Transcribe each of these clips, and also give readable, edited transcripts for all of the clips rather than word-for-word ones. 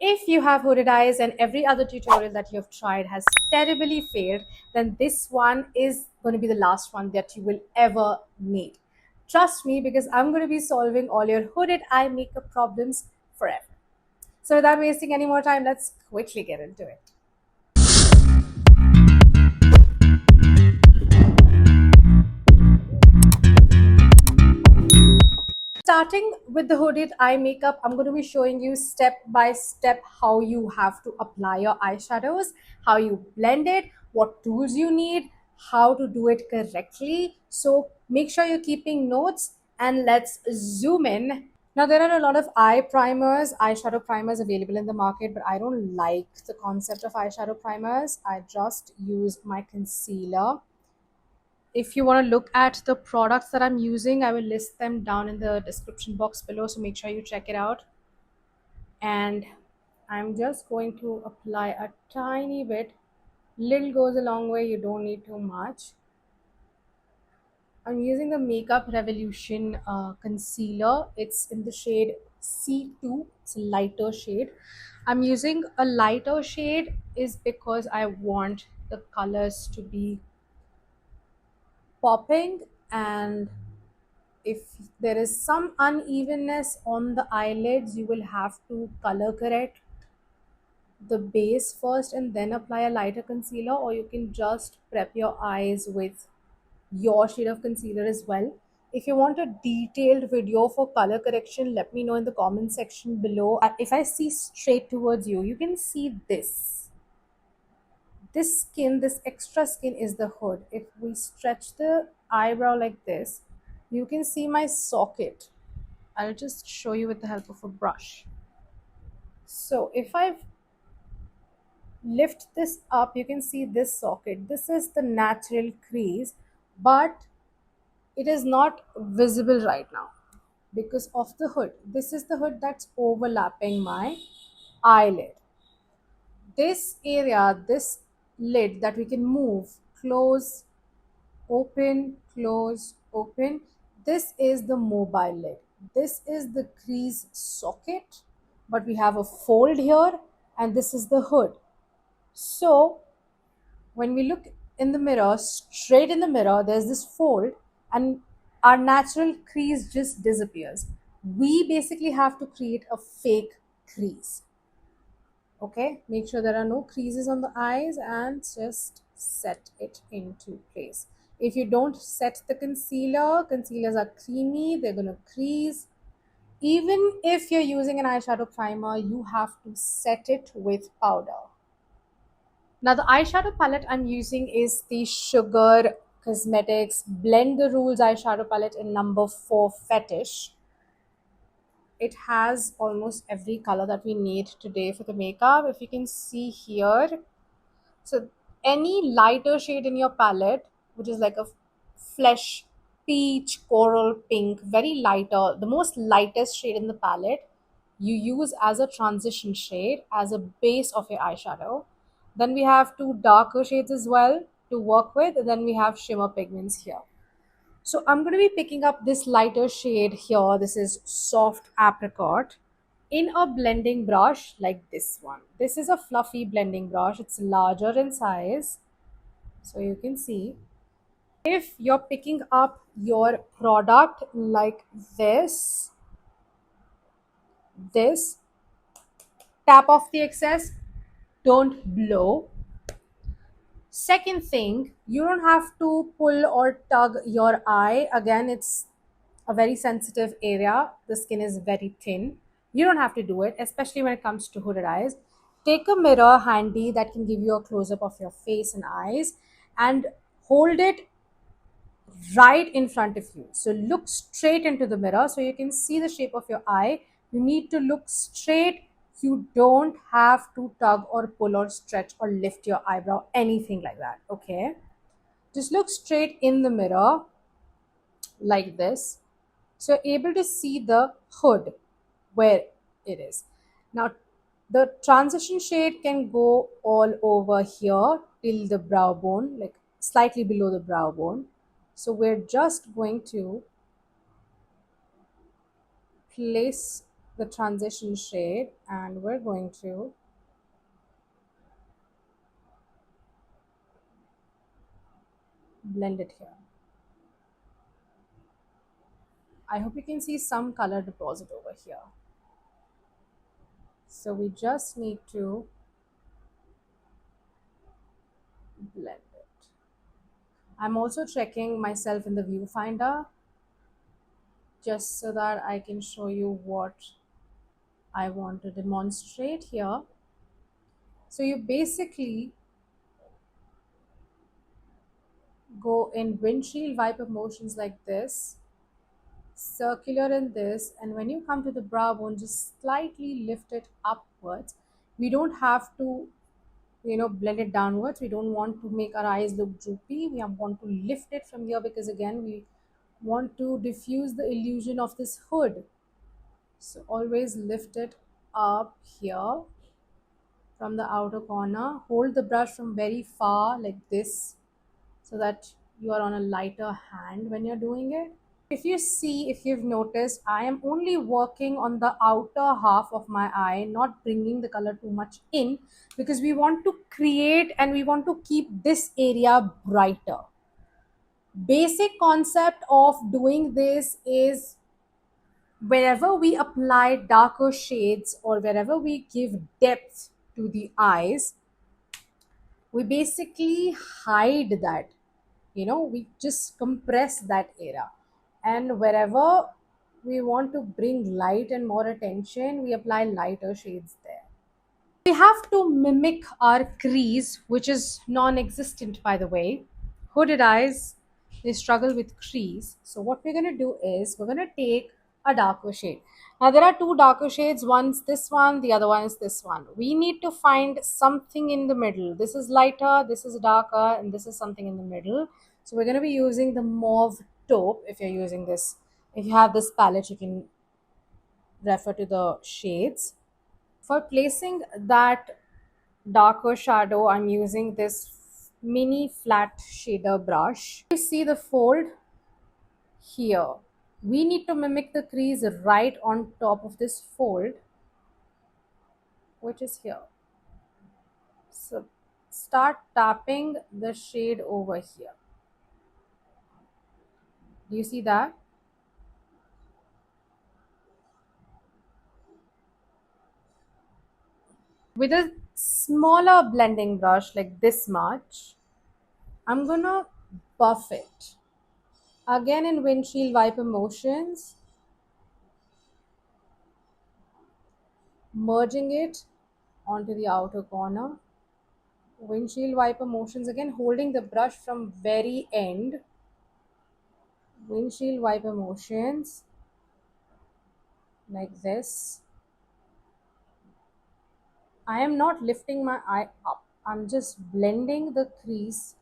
If you have hooded eyes and every other tutorial that you have tried has terribly failed, then this one is going to be the last one that you will ever need. Trust me, because I'm going to be solving all your hooded eye makeup problems forever. So without wasting any more time, let's quickly get into it. Starting with the hooded eye makeup, I'm going to be showing you step by step how you have to apply your eyeshadows, how you blend it, what tools you need, how to do it correctly. So make sure you're keeping notes and let's zoom in. Now, there are a lot of eye primers, eyeshadow primers available in the market, but I don't like the concept of eyeshadow primers. I just use my concealer. If you want to look at the products that I'm using, I will list them down in the description box below, so make sure you check it out. And I'm just going to apply a tiny bit. Little goes a long way, you don't need too much. I'm using the Makeup Revolution concealer. It's in the shade C2. It's a lighter shade. I'm using a lighter shade is because I want the colors to be popping, and if there is some unevenness on the eyelids, you will have to color correct the base first and then apply a lighter concealer, or you can just prep your eyes with your shade of concealer as well. If you want a detailed video for color correction, let me know in the comment section below. If I see straight towards you, you can see this skin, this extra skin is the hood. If we stretch the eyebrow like this, you can see my socket. I'll just show you with the help of a brush. So if I lift this up, you can see this socket. This is the natural crease, but it is not visible right now because of the hood. This is the hood that's overlapping my eyelid. This area, this lid that we can move, close, open, close, open. This is the mobile lid. This is the crease socket, but we have a fold here, and this is the hood. So when we look in the mirror, straight in the mirror, there's this fold, and our natural crease just disappears. We basically have to create a fake crease. Okay, make sure there are no creases on the eyes and just set it into place. If you don't set the concealers are creamy, they're going to crease. Even if you're using an eyeshadow primer, you have to set it with powder. Now the eyeshadow palette I'm using is the Sugar Cosmetics Blend the Rules eyeshadow palette in number 4 Fetish. It has almost every color that we need today for the makeup. If you can see here, so any lighter shade in your palette, which is like a flesh peach, coral pink, very lighter, the most lightest shade in the palette, you use as a transition shade as a base of your eyeshadow. Then we have two darker shades as well to work with, and then we have shimmer pigments here. So I'm going to be picking up this lighter shade here. This is Soft Apricot in a blending brush like this one. This is a fluffy blending brush. It's larger in size. So you can see if you're picking up your product like this, tap off the excess, don't blow. Second thing, you don't have to pull or tug your eye. Again, it's a very sensitive area. The skin is very thin. You don't have to do it, especially when it comes to hooded eyes. Take a mirror handy that can give you a close-up of your face and eyes and hold it right in front of you. So look straight into the mirror so you can see the shape of your eye. You need to look straight. You don't have to tug or pull or stretch or lift your eyebrow, anything like that. Okay, just look straight in the mirror like this, so you're able to see the hood where it is. Now the transition shade can go all over here till the brow bone, like slightly below the brow bone. So we're just going to place the transition shade, and we're going to blend it here. I hope you can see some color deposit over here. So we just need to blend it. I'm also checking myself in the viewfinder just so that I can show you what I want to demonstrate here. So you basically go in windshield wiper motions like this, circular in this, and when you come to the brow bone, just slightly lift it upwards. We don't have to, blend it downwards. We don't want to make our eyes look droopy. We want to lift it from here because again, we want to diffuse the illusion of this hood. So always lift it up here from the outer corner. Hold the brush from very far like this so that you are on a lighter hand when you're doing it. If you see, if you've noticed, I am only working on the outer half of my eye, not bringing the color too much in, because we want to create and we want to keep this area brighter. Basic concept of doing this is wherever we apply darker shades or wherever we give depth to the eyes, we basically hide that. We just compress that area, and wherever we want to bring light and more attention, we apply lighter shades there. We have to mimic our crease, which is non-existent, by the way. Hooded eyes, they struggle with crease. So what we're going to do is we're going to take a darker shade. Now there are two darker shades. One's this one, the other one is this one. We need to find something in the middle. This is lighter, this is darker, and this is something in the middle. So we're going to be using the mauve taupe. If you're using this, if you have this palette, you can refer to the shades. For placing that darker shadow, I'm using this mini flat shader brush. You see the fold here. We need to mimic the crease right on top of this fold, which is here. So start tapping the shade over here. Do you see that? With a smaller blending brush like this much, I'm gonna buff it. Again in windshield wiper motions, merging it onto the outer corner. Windshield wiper motions again, holding the brush from very end. Windshield wiper motions like this. I am not lifting my eye up. I'm just blending the crease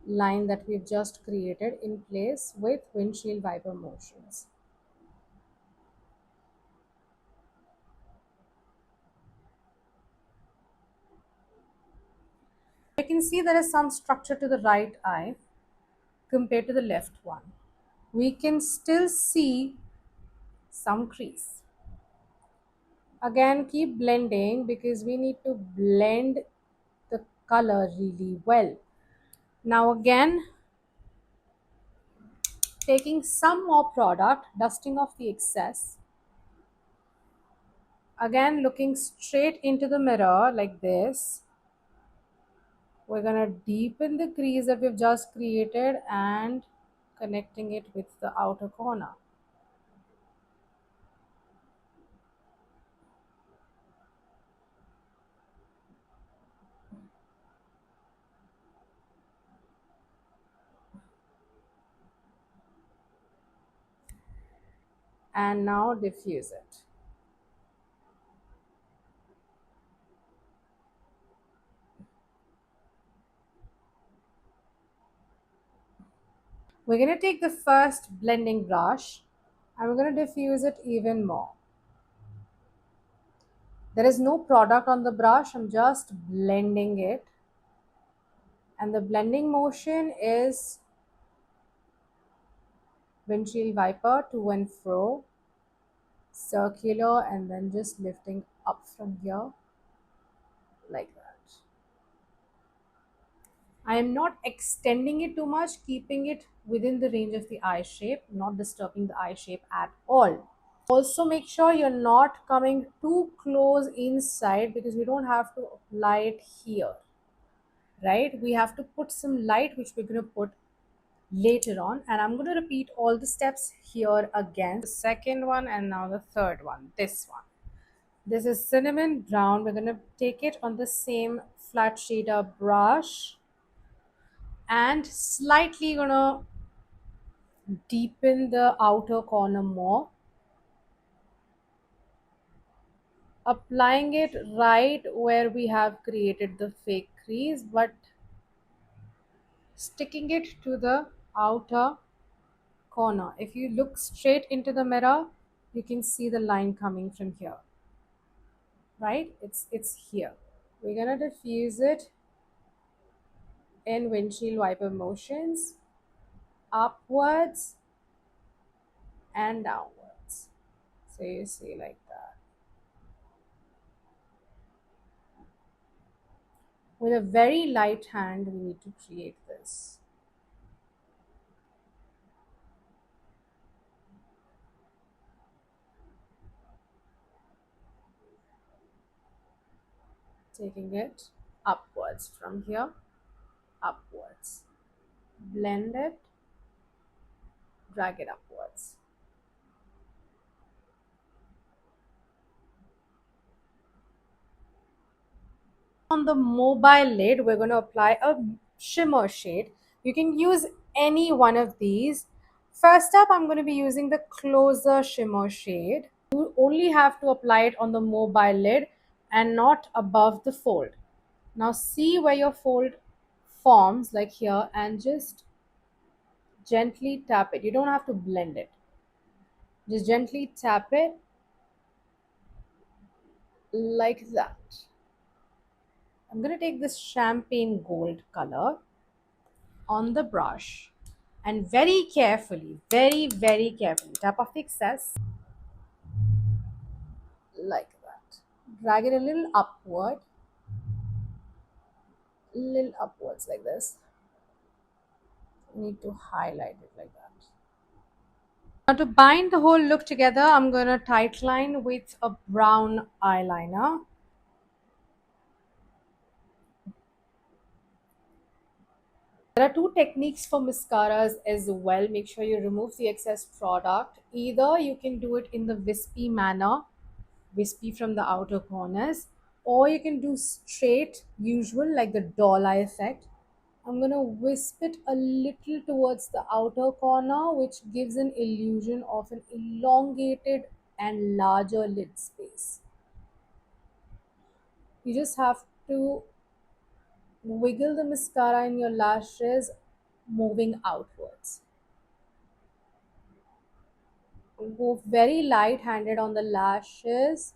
line that we've just created in place with windshield wiper motions. You can see there is some structure to the right eye compared to the left one. We can still see some crease. Again, keep blending because we need to blend the color really well. Now again, taking some more product, dusting off the excess. Again, looking straight into the mirror like this. We're gonna deepen the crease that we've just created and connecting it with the outer corner. And now diffuse it. We're going to take the first blending brush and we're going to diffuse it even more. There is no product on the brush, I'm just blending it. And the blending motion is windshield wiper to and fro. circular, and then just lifting up from here like that. I am not extending it too much, keeping it within the range of the eye shape, not disturbing the eye shape at all. Also, make sure you're not coming too close inside because we don't have to apply it here, right? We have to put some light, which we're going to put later on. And I'm going to repeat all the steps here again. The second one and now the third one, this one. This is cinnamon brown. We're going to take it on the same flat shader brush and slightly gonna deepen the outer corner more, applying it right where we have created the fake crease, but sticking it to the outer corner. If you look straight into the mirror, you can see the line coming from here, right? It's here. We're gonna diffuse it in windshield wiper motions, upwards and downwards. So you see like that. With a very light hand, we need to create this. Taking it upwards from here, upwards. Blend it, drag it upwards. On the mobile lid, we're going to apply a shimmer shade. You can use any one of these. First up, I'm going to be using the closer shimmer shade. You only have to apply it on the mobile lid and not above the fold. Now see where your fold forms, like here, and just gently tap it. You don't have to blend it. Just gently tap it like that. I'm going to take this champagne gold color on the brush and very carefully, very carefully tap off the excess like that. Drag it a little upwards like this. You need to highlight it like that. Now to bind the whole look together, I'm going to tight line with a brown eyeliner. There are two techniques for mascaras as well. Make sure you remove the excess product. Either you can do it in the wispy manner, wispy from the outer corners, or you can do straight, usual, like the doll eye effect. I'm going to wisp it a little towards the outer corner, which gives an illusion of an elongated and larger lid space. You just have to wiggle the mascara in your lashes, moving outwards. Go very light handed on the lashes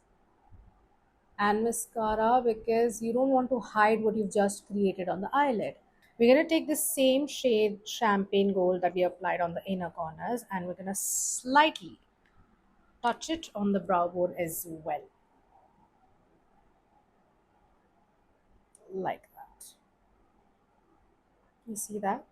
and mascara because you don't want to hide what you've just created on the eyelid. We're going to take the same shade champagne gold that we applied on the inner corners and we're going to slightly touch it on the brow bone as well. Like that. You see that?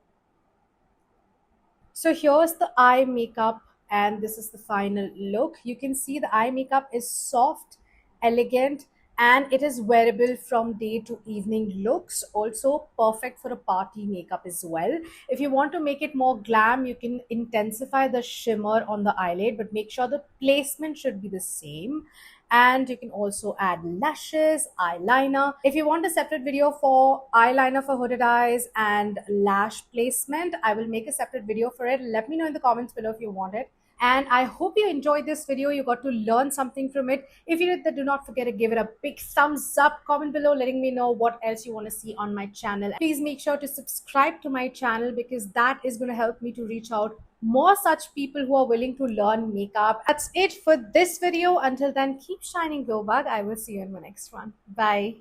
So here's the eye makeup and this is the final look. You can see the eye makeup is soft, elegant, and it is wearable from day to evening looks. Also perfect for a party makeup as well. If you want to make it more glam, you can intensify the shimmer on the eyelid, but make sure the placement should be the same. And you can also add lashes, eyeliner. If you want a separate video for eyeliner for hooded eyes and lash placement, I will make a separate video for it. Let me know in the comments below if you want it. And I hope you enjoyed this video. You got to learn something from it. If you did, then do not forget to give it a big thumbs up. Comment below letting me know what else you want to see on my channel. Please make sure to subscribe to my channel because that is going to help me to reach out more such people who are willing to learn makeup. That's it for this video. Until then, keep shining, glow bug. I will see you in my next one. Bye.